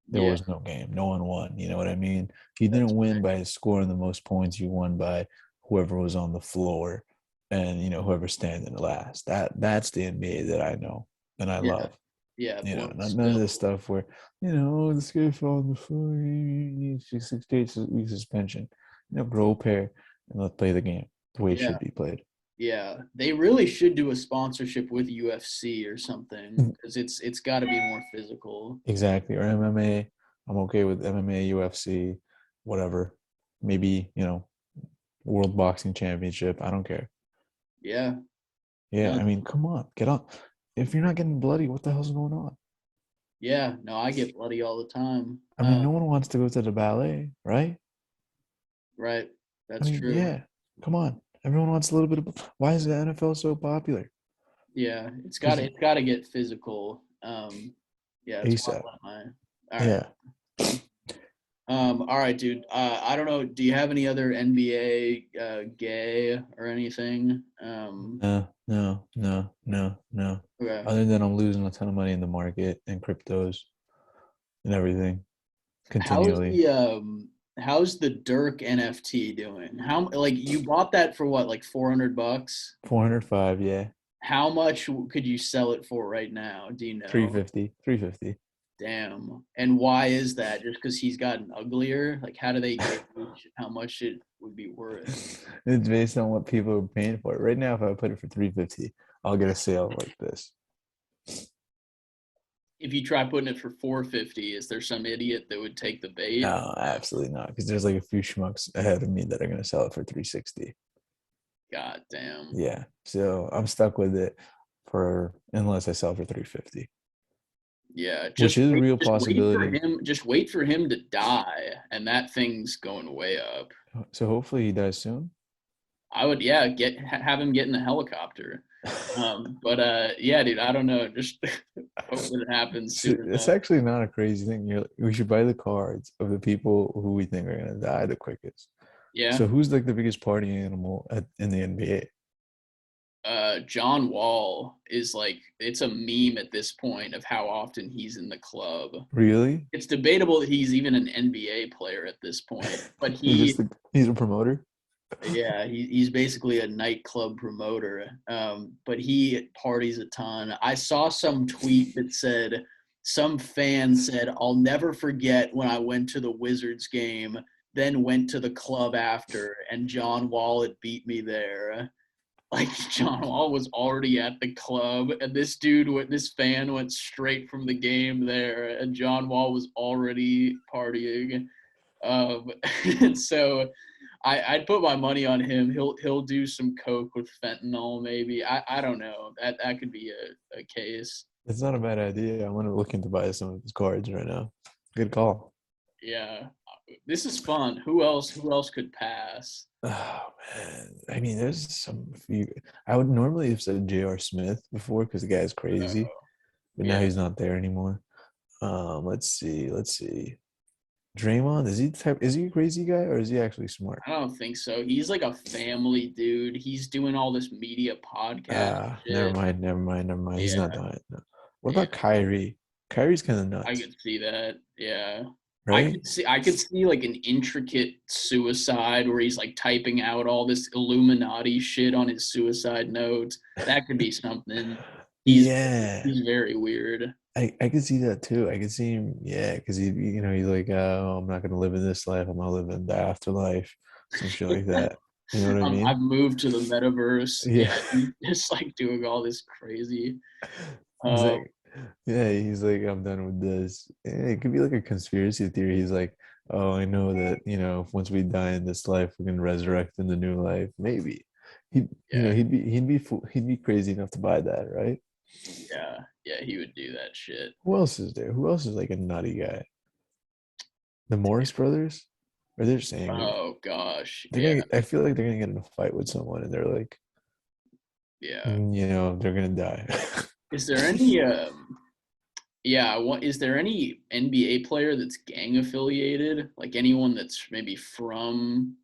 there yeah. was no game. No one won. You know what I mean? You That's didn't win by scoring the most points. You won by whoever was on the floor and whoever standing last. That's the NBA that I know and I yeah, love. yeah. But None of this still, stuff where, this guy fell on the floor, he needs 6 week suspension. Grow a pair and let's play the game the way it yeah, should be played. yeah. They really should do a sponsorship with UFC or something because it's got to be more physical. Exactly. Or MMA. I'm okay with MMA, UFC, whatever. Maybe, World Boxing Championship. I don't care. Yeah, Yeah, no, I mean, come on, get on. If you're not getting bloody, what the hell's going on? yeah, no. I get bloody all the time. I mean, no one wants to go to the ballet, right? Right. I That's mean, true. yeah, come on. Everyone wants a little bit of. Why is the NFL so popular? Yeah, Because it's got to get physical. Yeah, that's why ASAP. I let my. All right. Yeah. All right, dude. I don't know. Do you have any other NBA gay or anything? No, no, no, no, no. Okay. Other than I'm losing a ton of money in the market and cryptos and everything How's continually. how's the Dirk NFT doing? How like you bought that for what, like 400 bucks? 405, yeah. How much could you sell it for right now? Do you know? 350, 350. Damn. And why is that? Just because he's gotten uglier? Like, how do they gauge how much it would be worth? It's based on what people are paying for it. Right now, if I put it for 350, I'll get a sale like this. If you try putting it for 450, is there some idiot that would take the bait? No, absolutely not. Because there's like a few schmucks ahead of me that are gonna sell it for 360. God damn. Yeah. So I'm stuck with it for unless I sell for 350. Yeah, Which is a real possibility. just wait for him to die, and that thing's going way up. So hopefully he dies soon. I would, yeah, have him get in a helicopter. But yeah, dude, I don't know. Just hope that it happens soon It's enough. actually not a crazy thing. We should buy the cards of the people who we think are gonna die the quickest. Yeah. So who's like the biggest party animal in the NBA? John Wall is like it's a meme at this point of how often he's in the club. Really? It's debatable that he's even an NBA player at this point, but He's a promoter. yeah, he's basically a nightclub promoter. But he parties a ton. I saw some tweet that said some fan said, "I'll never forget when I went to the Wizards game, then went to the club after, and John Wall had beat me there." Like John Wall was already at the club, and this fan went straight from the game there, and John Wall was already partying. Um, and so I'd put my money on him. He'll do some coke with fentanyl, maybe. I don't know. That could be a case. It's not a bad idea. I want to look into buy some of his cards right now. Good call. Yeah, this is fun. Who else could pass? Oh man, I mean, there's some few. I would normally have said J.R. Smith before because the guy's crazy, but now Yeah, he's not there anymore. Let's see. Draymond, is he a crazy guy or is he actually smart? I don't think so. He's like a family dude. He's doing all this media podcast Never shit. mind, never mind, never mind. He's Yeah, not dying. No. What yeah. about Kyrie? Kyrie's kind of I nuts, could see that. Yeah. right? I could see like an intricate suicide where he's like typing out all this Illuminati shit on his suicide note. That could be something. He's Yeah, he's very weird. I could see that too. I could see him, yeah, because he's like, oh, I'm not gonna live in this life. I'm gonna live in the afterlife, some shit like that. You know what I I've mean? moved to the metaverse. Yeah, Yeah. he's just like doing all this crazy. He's Uh, like, yeah, he's like, I'm done with this. It could be like a conspiracy theory. He's like, oh, I know that, once we die in this life, we're gonna resurrect in the new life. Maybe. He, yeah, he'd be crazy enough to buy that, right? yeah, he would do that shit. Who else is there? Who else is like a nutty guy? The Morris brothers? Or they're just angry. Oh gosh, They're yeah, gonna. I feel like they're gonna get in a fight with someone, and they're like, yeah. they're gonna die. Is there any yeah, what is there any NBA player that's gang affiliated? Like anyone that's maybe from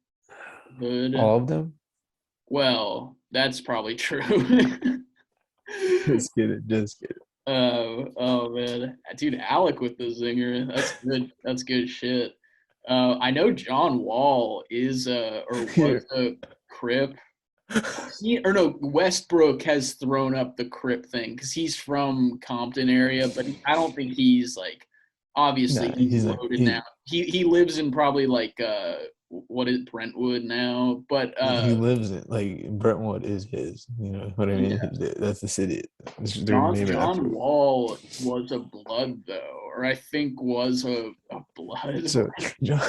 hood? All of them? Well, that's probably true. Just kidding. Just kidding. Oh man, dude, Alec with the zinger. That's good. That's good shit. I know John Wall is or was Here. a Crip. Or no, Westbrook has thrown up the Crip thing because he's from Compton area, but I don't think he's like obviously Nah, he's he's like loaded now. He lives in probably like what is Brentwood now, but he lives in like Brentwood is his. You know what I yeah. mean? That's the city. They're John named after John him. Wall was a blood though, or I think was a blood. So John,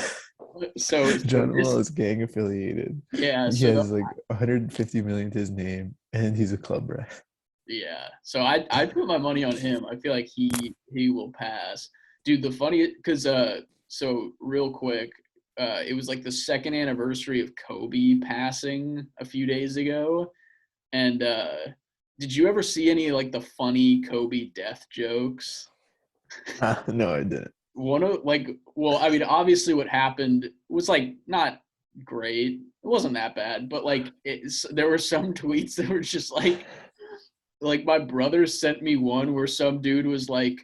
So John Wall this is gang affiliated. yeah, He so has like 150 million to his name, and he's a club rat. yeah, so I put my money on him. I feel like he will pass, dude. The funny because so real quick, it was like the second anniversary of Kobe passing a few days ago, and did you ever see any like the funny Kobe death jokes? No, I didn't. One of like well I mean obviously what happened was like not great, it wasn't that bad, but like there were some tweets that were just like my brother sent me one where some dude was like,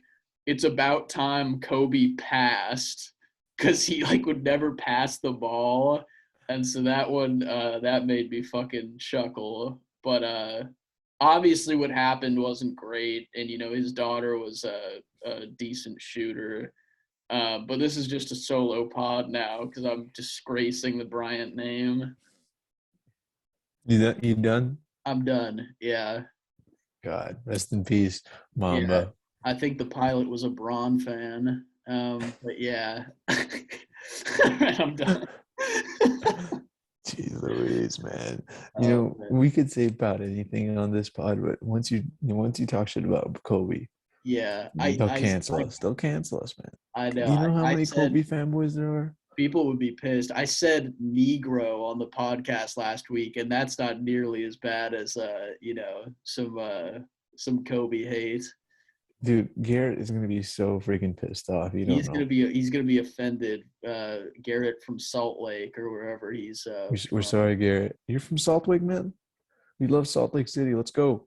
it's about time Kobe passed because he like would never pass the ball, and so that one that made me fucking chuckle, but obviously what happened wasn't great, and you know his daughter was a decent shooter, but this is just a solo pod now because I'm disgracing the Bryant name. You done? I'm done. Yeah, God, rest in peace, yeah. Mamba. I think the pilot was a Braun fan. But yeah, I'm done. Jeez Louise, man. Oh man. We could say about anything on this pod, but once you talk shit about Kobe, Yeah, they'll cancel us. They'll cancel us, man. I know. Do you know how I many said Kobe fanboys there are? people would be pissed. I said Negro on the podcast last week, and that's not nearly as bad as some Kobe hate. Dude, Garrett is gonna be so freaking pissed off. You don't know. He's gonna be offended. Garrett from Salt Lake or wherever he's We're from. sorry, Garrett. You're from Salt Lake, man. We love Salt Lake City. Let's go,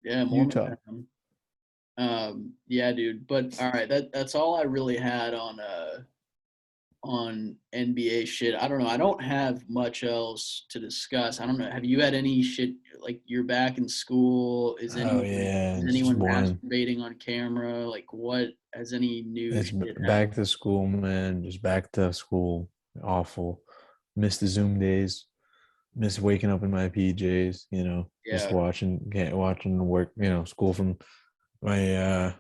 Yeah, Utah. Mormon. Yeah, dude. But all right, that's all I really had on NBA shit. I don't know. I don't have much else to discuss. I don't know. Have you had any shit like you're back in school? Oh yeah, Is it's just anyone boring. masturbating on camera? Like what has any new It's shit happened? back to school, man. Just back to school. Awful. Miss the Zoom days. Miss waking up in my PJs. Just Yeah. watching work. School from my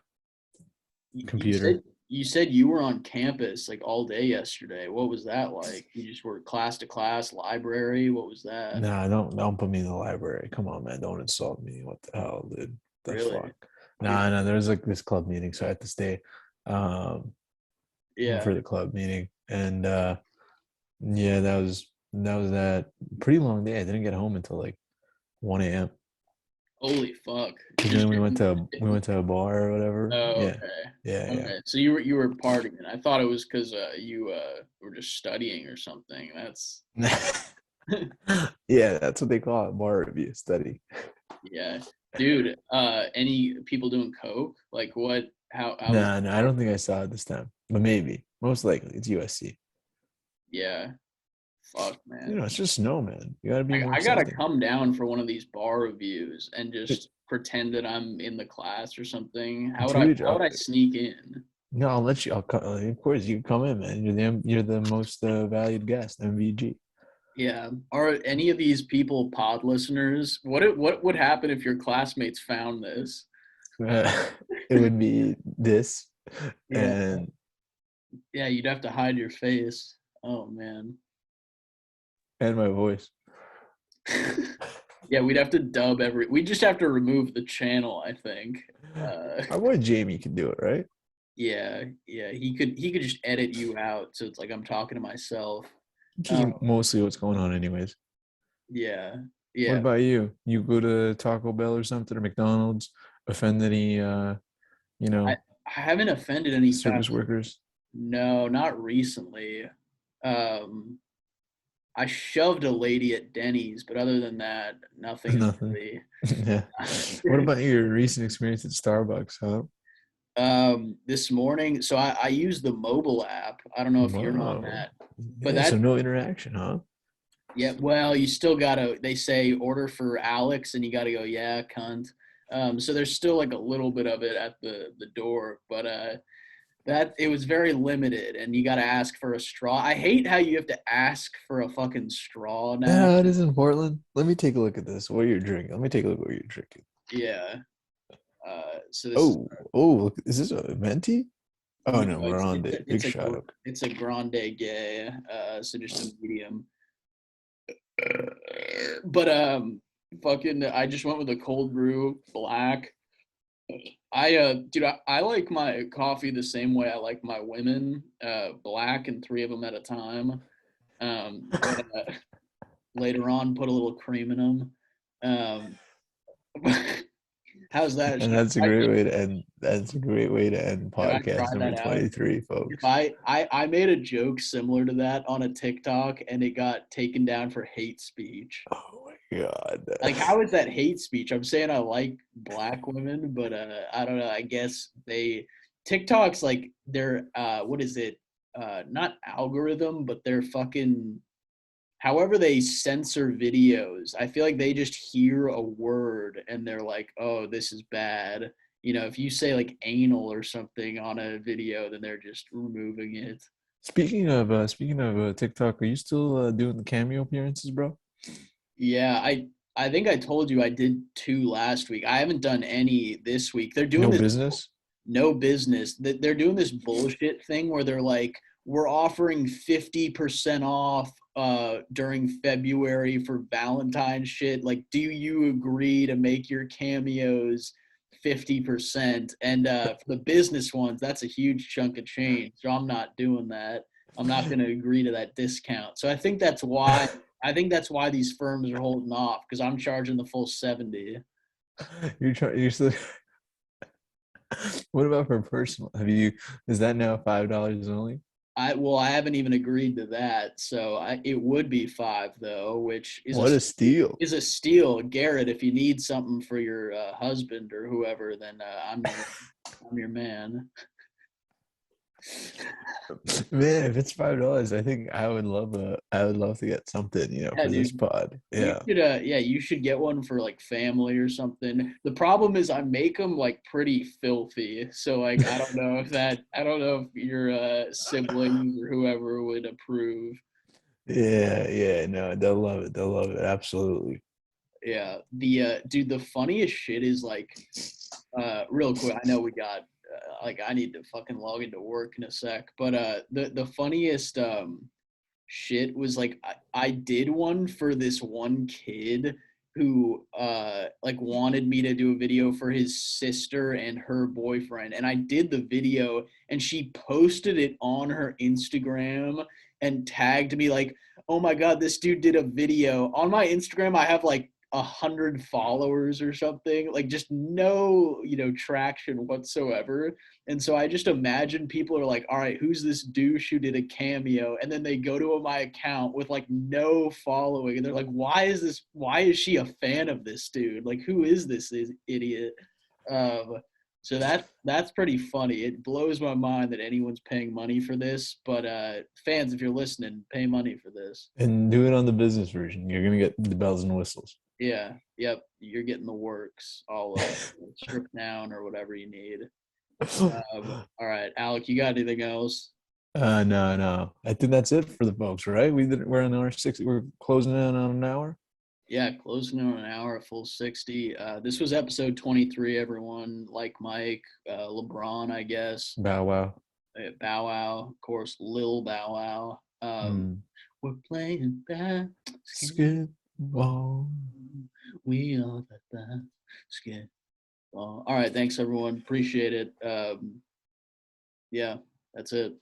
You computer. said you were on campus like all day yesterday. What was that like? You just were class to class, library. What was that? Nah, don't put me in the library. Come on, man. Don't insult me. What the hell, dude? The Really? fuck? Nah, no. There was like this club meeting, so I had to stay um Yeah. for the club meeting, and yeah, that was that pretty long day. I didn't get home until like 1 a.m. Holy fuck. Because Just then we went didn't. to we went to a bar or whatever. Oh, Yeah, okay. yeah, Okay. So you were partying. I thought it was because you were just studying or something. That's yeah. Yeah, that's what they call it, bar review study. yeah, dude. Any people doing coke? Like what? How was? Nah, no, I don't think I saw it this time, but maybe. Most likely, it's USC. Yeah. Fuck, man. It's just snow, man. You gotta be more I gotta accepting. come down for one of these bar reviews and But, just pretend that I'm in the class or something. dude, How would I sneak in? no, I'll let you. Of course, you can come in, man. You're the most valued guest, MVG. Yeah. Are any of these people pod listeners? What would happen if your classmates found this? It would be this, Yeah. and Yeah, you'd have to hide your face. Oh man. my voice. Yeah, we'd have to dub we just have to remove the channel, I think. Uh Our boy Jamie can do it, right? Yeah, yeah. He could just edit you out, so it's like I'm talking to myself. Which is Uh, mostly what's going on, anyways. yeah, What yeah. about you? You go to Taco Bell or something or McDonald's, offend any, you I know, I haven't offended any service fast. workers? No, not recently. Um, I shoved a lady at Denny's, but other than that, nothing has Nothing. really. Yeah. What about your recent experience at Starbucks, huh? This morning, so I use the mobile app. I don't know if you're on Wow. that, but Yeah, so that no interaction, huh? yeah. Well, you still gotta. They say order for Alex, and you gotta go. Yeah, cunt. So there's still like a little bit of it at the door, but that it was very limited, and you gotta ask for a straw. I hate how you have to ask for a fucking straw now. Yeah, it is in Portland. Let me take a look at this. What you're drinking. Let me take a look at what you're drinking. Yeah. So this is Oh, oh, look, is this a venti? Oh no, no, it's grande. it's a Big it's a shot. gr- Okay. it's a grande gay, so just a medium. But fucking, I just went with a cold brew black. Dude, I like my coffee the same way I like my women, black and three of them at a time. But later on, put a little cream in them. Um, how's that? And that's a great way to end. That's a great way to end Should I podcast try number that out? 23, If folks. I made a joke similar to that on a TikTok and it got taken down for hate speech. Oh my God. Like, how is that hate speech? I'm saying I like black women, but I don't know. I guess TikTok's like their what is it? Not algorithm, but their fucking however they censor videos. I feel like they just hear a word and they're like, "Oh, this is bad." If you say like anal or something on a video, then they're just removing it. Speaking of TikTok, are you still doing the cameo appearances, bro? Yeah, I think I told you I did two last week. I haven't done any this week. They're doing No this business. no business. They're doing this bullshit thing where they're like, we're offering 50% off during February for Valentine's shit. Like, do you agree to make your cameos 50%? And for the business ones, that's a huge chunk of change. So I'm not doing that. I'm not going to agree to that discount. So I think that's why these firms are holding off because I'm charging the full 70. You're trying. You're still. What about for personal? Have you? Is that now $5 only? I haven't even agreed to that, so it would be five though, which is a What a steal! is a steal, Garrett. If you need something for your husband or whoever, then I'm your man. Man, if it's $5, I think I would love to get something, Yeah, for this dude. pod. Yeah. You should get one for like family or something. The problem is I make them like pretty filthy. So like I don't know if your siblings or whoever would approve. Yeah, yeah, no, they'll love it. They'll love it. Absolutely. Yeah. The dude, the funniest shit is like real quick. I know we got like I need to fucking log into work in a sec, but the funniest shit was like I did one for this one kid who like wanted me to do a video for his sister and her boyfriend, and I did the video and she posted it on her Instagram and tagged me like, oh my god, this dude did a video on my Instagram. I have like 100 followers or something, like just no traction whatsoever. And so I just imagine people are like, all right, who's this douche who did a cameo? And then they go to my account with like no following. And they're like, why is she a fan of this dude? Like, who is this idiot? Um, so that's pretty funny. It blows my mind that anyone's paying money for this. But fans, if you're listening, pay money for this. And do it on the business version. You're gonna get the bells and whistles. Yeah, yep. You're getting the works all stripped down or whatever you need. All right, Alec, you got anything else? No, no. I think that's it for the folks, right? We're in our 60. We're closing in on an hour. Yeah, closing in on an hour, a full 60. This was episode 23, everyone. Like Mike, LeBron, I guess. Bow wow. Bow Wow, of course, Lil Bow Wow. Mm. We're playing Skip. Oh. we are the basketball. All right, thanks everyone. Appreciate it. Yeah, that's it.